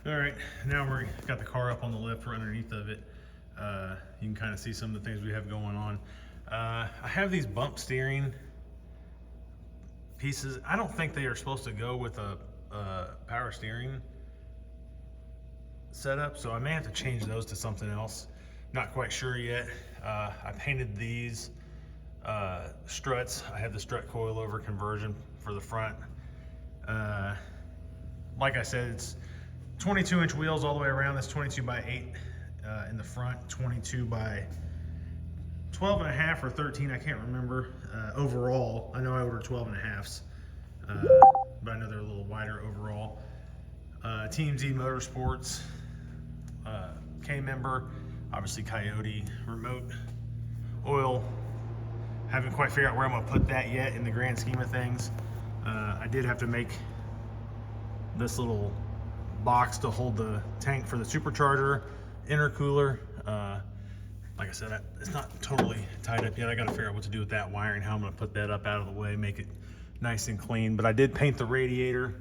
All right, now we've got the car up on the lift. We're underneath of it. You can kind of see some of the things we have going on. I have these bump steering pieces. I don't think they are supposed to go with a power steering setup, so I may have to change those to something else. Not quite sure yet. I painted these struts. I have the strut coilover conversion for the front. Like I said, it's 22-inch wheels all the way around. That's 22 by 8 in the front, 22 by 12 and a half or 13, I can't remember. Overall, I know I ordered 12 and a halves, but I know they're a little wider overall. TMZ Motorsports, K-member, obviously Coyote, remote oil. Haven't quite figured out where I'm gonna put that yet in the grand scheme of things. I did have to make this little box to hold the tank for the supercharger, intercooler. Like I said, it's not totally tied up yet. I gotta figure out what to do with that wiring, how I'm gonna put that up out of the way, make it nice and clean. But I did paint the radiator.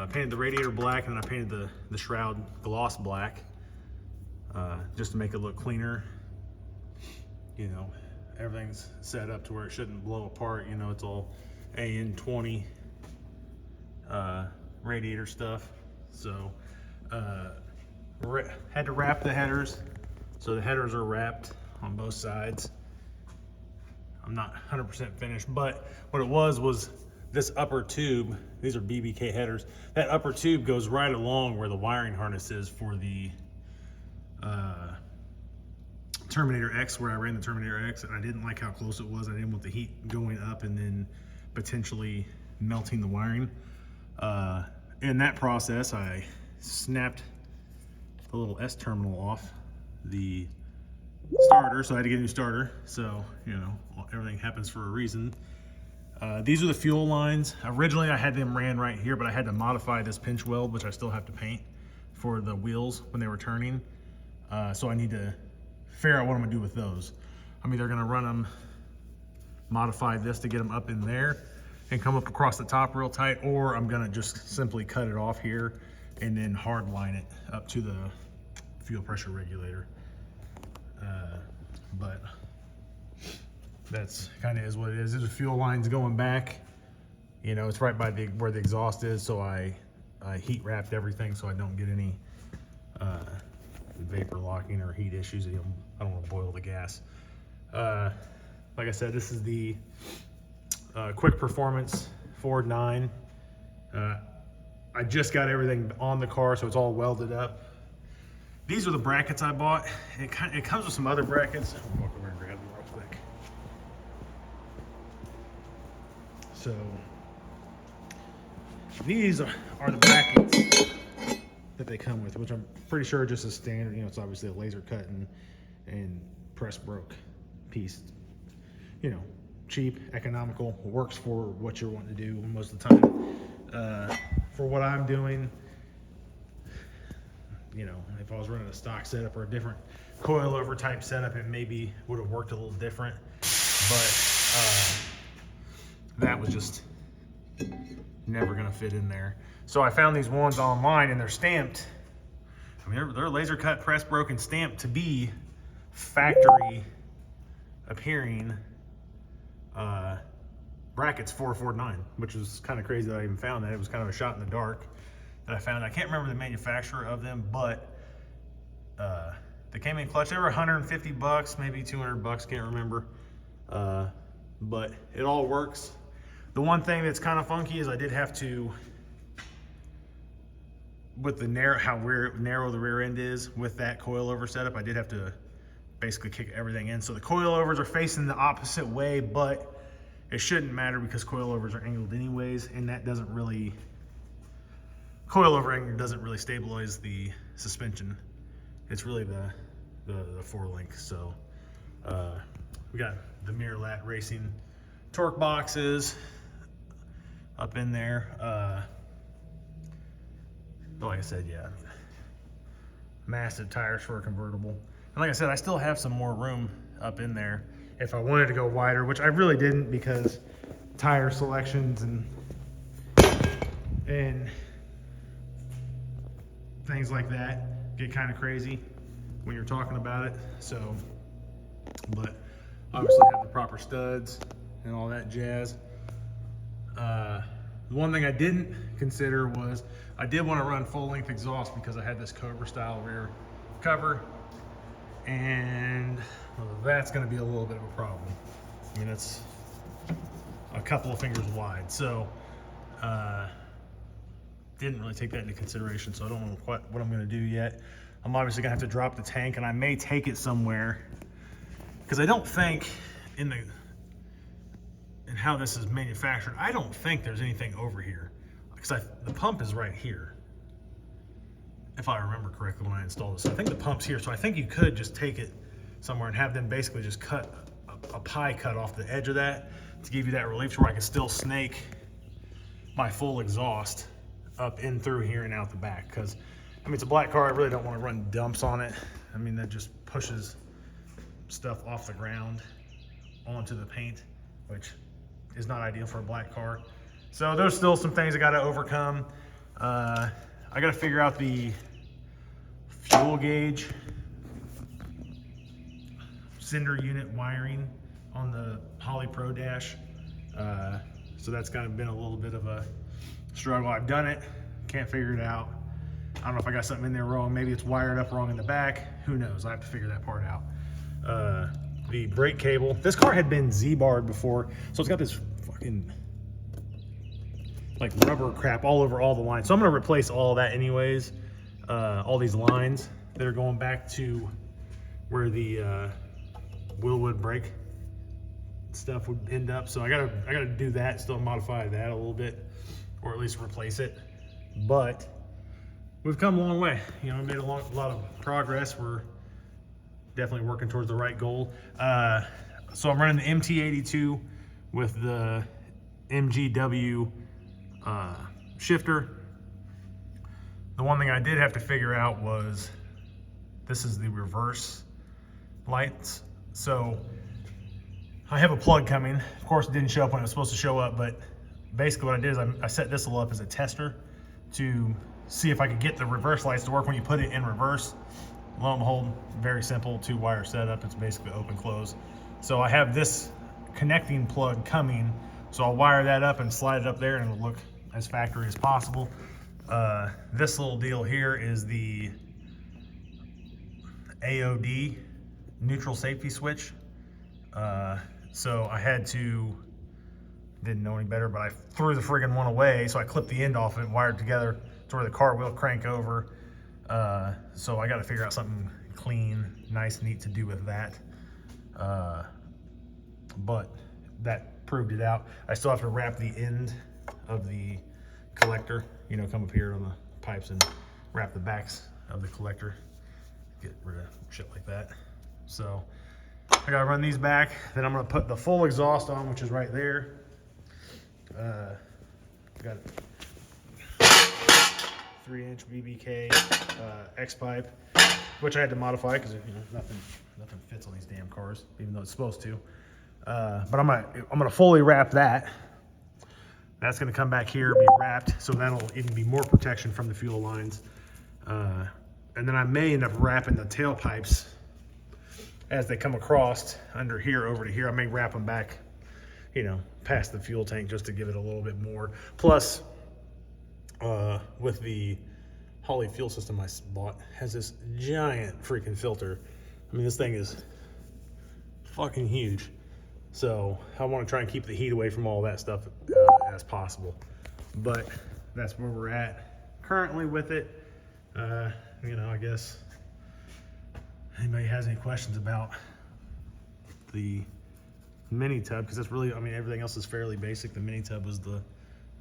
Painted the radiator black, and then I painted the shroud gloss black, just to make it look cleaner. You know, everything's set up to where it shouldn't blow apart. You know, it's all AN20 radiator stuff. So had to wrap the headers. So the headers are wrapped on both sides. I'm not 100% finished, but what it was this upper tube. These are BBK headers. That upper tube goes right along where the wiring harness is for the Terminator X, where I ran the Terminator X, and I didn't like how close it was. I didn't want the heat going up and then potentially melting the wiring. In that process, I snapped the little S terminal off the starter, so I had to get a new starter. So, you know, everything happens for a reason. These are the fuel lines. Originally, I had them ran right here, but I had to modify this pinch weld, which I still have to paint for the wheels when they were turning. So I need to figure out what I'm gonna do with those. I'm either gonna run them, modify this to get them up in there and come up across the top real tight, or I'm gonna just simply cut it off here and then hard line it up to the fuel pressure regulator. But that's kind of is what it is. There's a fuel lines going back. You know, it's right by where the exhaust is, so I heat wrapped everything so I don't get any vapor locking or heat issues. I don't want to boil the gas. Like I said, this is the Quick Performance Ford 9. I just got everything on the car, so it's all welded up. These are the brackets I bought. It comes with some other brackets. I'll walk over and grab them real quick. So these are the brackets that they come with, which I'm pretty sure are just a standard. You know, it's obviously a laser cut and press broke piece. You know, cheap, economical, works for what you're wanting to do most of the time. For what I'm doing, you know, if I was running a stock setup or a different coilover type setup, it maybe would have worked a little different. But that was just never gonna fit in there. So I found these ones online, and they're stamped. I mean, they're laser cut, press broken, stamped to be factory appearing brackets for a Ford 9, which was kind of crazy that I even found that. It was kind of a shot in the dark that I found. I can't remember the manufacturer of them, but they came in clutch. They were 150 bucks, maybe 200 bucks, can't remember. But it all works. The one thing that's kind of funky is I did have to, with the how narrow the rear end is with that coilover setup, I did have to basically kick everything in. So the coilovers are facing the opposite way, but it shouldn't matter because coilovers are angled anyways, and that doesn't really, coilover angle doesn't really stabilize the suspension. It's really the four-link. So we got the Mirror Lat Racing torque boxes up in there. But like I said, yeah, massive tires for a convertible. And like I said, I still have some more room up in there if I wanted to go wider, which I really didn't because tire selections and things like that get kind of crazy when you're talking about it. So, but obviously have the proper studs and all that jazz. The one thing I didn't consider was I did want to run full length exhaust because I had this Cobra style rear cover, and well, that's going to be a little bit of a problem. I mean, it's a couple of fingers wide, so didn't really take that into consideration, so I don't know quite what I'm going to do yet. I'm obviously going to have to drop the tank, and I may take it somewhere, because I don't think in how this is manufactured, I don't think there's anything over here, because the pump is right here, if I remember correctly when I installed it. So I think the pump's here, so I think you could just take it somewhere and have them basically just cut a pie cut off the edge of that to give you that relief to where I can still snake my full exhaust up in through here and out the back. Because I mean, it's a black car, I really don't want to run dumps on it. I mean, that just pushes stuff off the ground onto the paint, which is not ideal for a black car. So there's still some things I got to overcome. I got to figure out the fuel gauge cinder unit wiring on the Holley Pro Dash. So that's kind of been a little bit of a struggle. I've done it, can't figure it out. I don't know if I got something in there wrong. Maybe it's wired up wrong in the back. Who knows? I have to figure that part out. The brake cable. This car had been Z-barred before, so it's got this fucking like rubber crap all over all the lines. So I'm gonna replace all that anyways. All these lines that are going back to where the Willwood brake stuff would end up. So I gotta do that, still modify that a little bit, or at least replace it. But we've come a long way. You know, we made a lot of progress. We're definitely working towards the right goal. So I'm running the MT82 with the MGW shifter. The one thing I did have to figure out was this is the reverse lights. So I have a plug coming. Of course, it didn't show up when it was supposed to show up, but basically what I did is I set this up as a tester to see if I could get the reverse lights to work when you put it in reverse. Lo and behold, very simple 2-wire setup. It's basically open close. So I have this connecting plug coming, so I'll wire that up and slide it up there, and it'll look as factory as possible. This little deal here is the AOD neutral safety switch. So I had to, didn't know any better, but I threw the friggin' one away, so I clipped the end off of it and wired it together to where the car will crank over. So I got to figure out something clean, nice, neat to do with that. But that proved it out. I still have to wrap the end of the collector, you know, come up here on the pipes and wrap the backs of the collector, get rid of shit like that. So I gotta run these back, then I'm gonna put the full exhaust on, which is right there. Got 3-inch BBK X pipe, which I had to modify because you know nothing fits on these damn cars, even though it's supposed to. But I'm gonna fully wrap that. That's gonna come back here, be wrapped, so that'll even be more protection from the fuel lines. And then I may end up wrapping the tailpipes as they come across under here over to here. I may wrap them back, you know, past the fuel tank just to give it a little bit more. Plus, with the Holley fuel system I bought, has this giant freaking filter. I mean, this thing is fucking huge. So I want to try and keep the heat away from all that stuff as possible. But that's where we're at currently with it. You know, I guess anybody has any questions about the mini tub, because that's really, I mean, everything else is fairly basic. The mini tub was the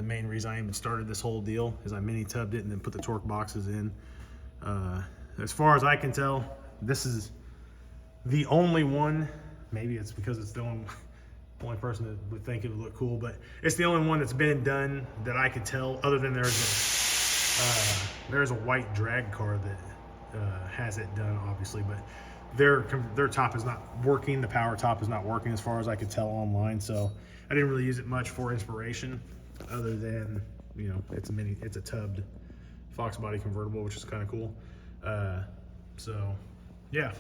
main reason I even started this whole deal, is I mini tubbed it and then put the torque boxes in. As far as I can tell, this is the only one. Maybe it's because it's the only person that would think it would look cool, but it's the only one that's been done that I could tell, other than there's a white drag car that has it done, obviously, but their top is not working. The power top is not working as far as I could tell online, so I didn't really use it much for inspiration, other than, you know, it's a tubbed foxbody convertible, which is kind of cool. So yeah,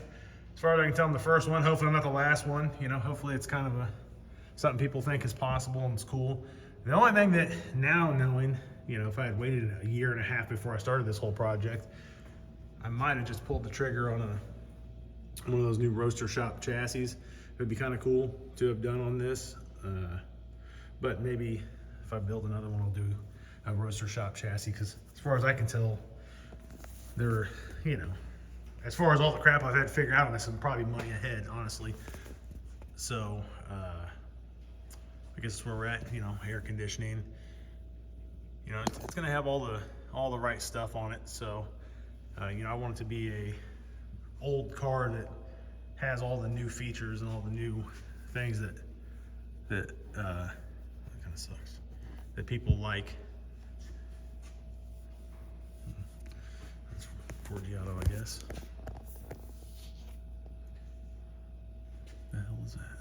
as far as I can tell, I'm the first one. Hopefully I'm not the last one. You know, hopefully it's kind of something people think is possible and it's cool. The only thing that now knowing, you know, if I had waited a year and a half before I started this whole project, I might have just pulled the trigger on one of those new roaster shop chassis. It would be kind of cool to have done on this. But maybe if I build another one, I'll do a roaster shop chassis, because as far as I can tell, they're, you know, as far as all the crap I've had to figure out on this, I'm probably money ahead, honestly. So, I guess that's where we're at, you know, air conditioning. You know, it's gonna have all the right stuff on it. So, you know, I want it to be a old car that has all the new features and all the new things that kind of sucks, that people like. That's Ford Giotto, I guess. The hell is that?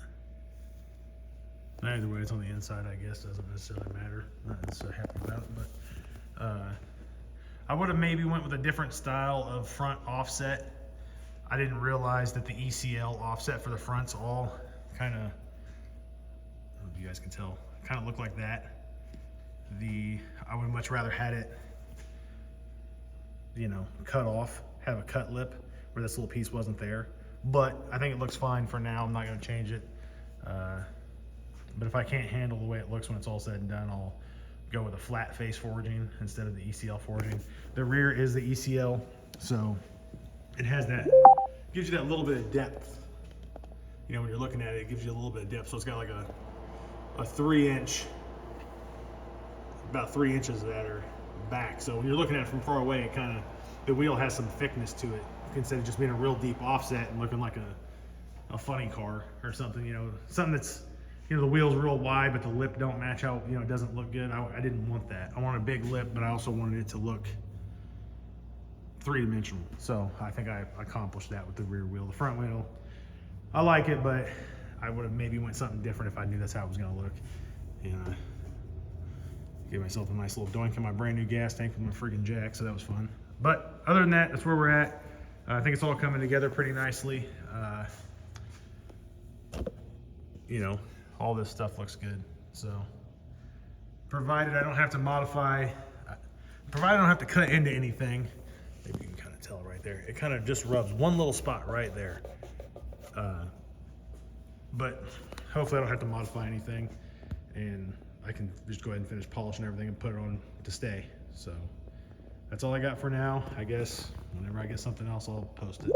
Either way, it's on the inside, I guess. Doesn't necessarily matter. Not necessarily happy about it, but I would have maybe went with a different style of front offset. I didn't realize that the ECL offset for the front's all kind of, I don't know if you guys can tell, kind of look like that. I would much rather had it, you know, cut off, have a cut lip where this little piece wasn't there. But I think it looks fine for now. I'm not going to change it. But if I can't handle the way it looks when it's all said and done, I'll go with a flat face forging instead of the ECL forging. The rear is the ECL, so it has that, gives you that little bit of depth. You know, when you're looking at it, it gives you a little bit of depth. So it's got like a 3-inch, about 3 inches of that are back. So when you're looking at it from far away, it kind of, the wheel has some thickness to it instead of just being a real deep offset and looking like a funny car or something. You know, something that's, you know, the wheel's real wide, but the lip don't match out, you know, it doesn't look good. I didn't want that. I want a big lip, but I also wanted it to look three-dimensional. So I think I accomplished that with the rear wheel. The front wheel, I like it, but I would have maybe went something different if I knew that's how it was gonna look. You know, gave myself a nice little doink in my brand new gas tank with my friggin' jack, so that was fun. But other than that, that's where we're at. I think it's all coming together pretty nicely. You know, all this stuff looks good. So, provided I don't have to modify, provided I don't have to cut into anything, maybe you can kind of tell right there. It kind of just rubs one little spot right there. But hopefully I don't have to modify anything, and I can just go ahead and finish polishing everything and put it on to stay. So that's all I got for now. I guess whenever I get something else, I'll post it.